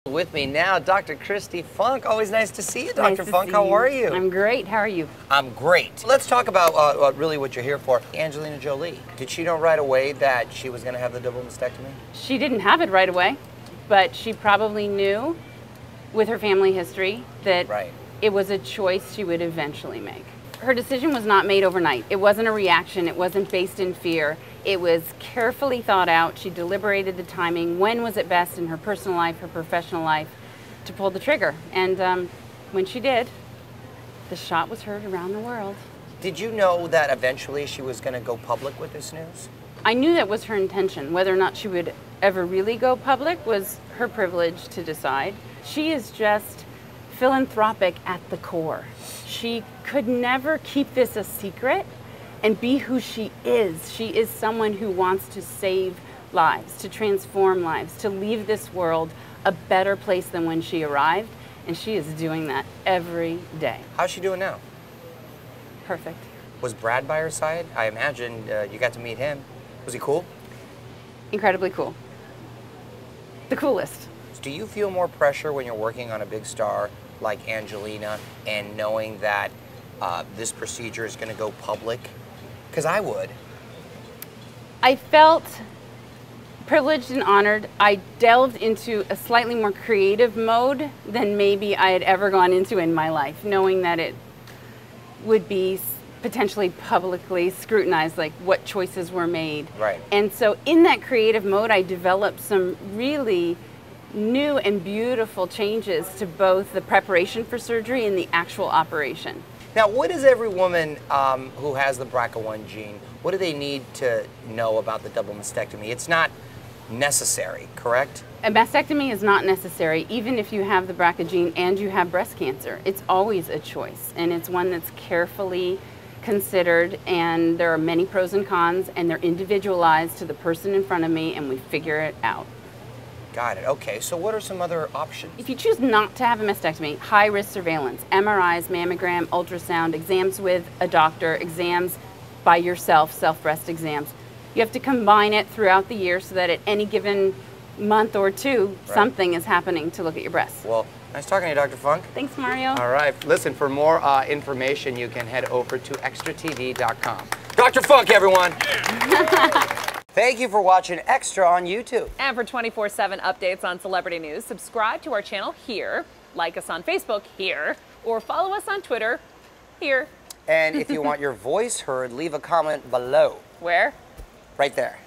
With me now, Dr. Kristi Funk. Always nice to see you, Dr. Nice to Funk. see How you. are you? I'm great. How are you? I'm great. Let's talk about really what you're here for. Angelina Jolie. Did she know right away that she was going to have the double mastectomy? She didn't have it right away, but she probably knew with her family history that it was a choice she would eventually make. Her decision was not made overnight. It wasn't a reaction. It wasn't based in fear. It was carefully thought out. She deliberated the timing. When was it best in her personal life, her professional life, to pull the trigger? And when she did, the shot was heard around the world. Did you know that eventually she was going to go public with this news? I knew that was her intention. Whether or not she would ever really go public was her privilege to decide. She is just philanthropic at the core. She could never keep this a secret and be who she is. She is someone who wants to save lives, to transform lives, to leave this world a better place than when she arrived, and she is doing that every day. How's she doing now? Perfect. Was Brad by her side? I imagine you got to meet him. Was he cool? Incredibly cool. The coolest. Do you feel more pressure when you're working on a big star like Angelina and knowing that this procedure is going to go public? Because I would. I felt privileged and honored. I delved into a slightly more creative mode than maybe I had ever gone into in my life, knowing that it would be potentially publicly scrutinized, like what choices were made. Right. And so in that creative mode, I developed some really new and beautiful changes to both the preparation for surgery and the actual operation. Now, what does every woman who has the BRCA1 gene, what do they need to know about the double mastectomy? It's not necessary, correct? A mastectomy is not necessary, even if you have the BRCA gene and you have breast cancer. It's always a choice, and it's one that's carefully considered, and there are many pros and cons, and they're individualized to the person in front of me, and we figure it out. Got it. Okay, so what are some other options? If you choose not to have a mastectomy, high-risk surveillance, MRIs, mammogram, ultrasound, exams with a doctor, exams by yourself, self-breast exams. You have to combine it throughout the year so that at any given month or two, something is happening to look at your breasts. Well, nice talking to you, Dr. Funk. Thanks, Mario. All right. Listen, for more information, you can head over to extratv.com. Dr. Funk, everyone. Yeah. Thank you for watching Extra on YouTube. And for 24/7 updates on celebrity news, subscribe to our channel here, like us on Facebook here, or follow us on Twitter here. And if you want your voice heard, leave a comment below. Where? Right there.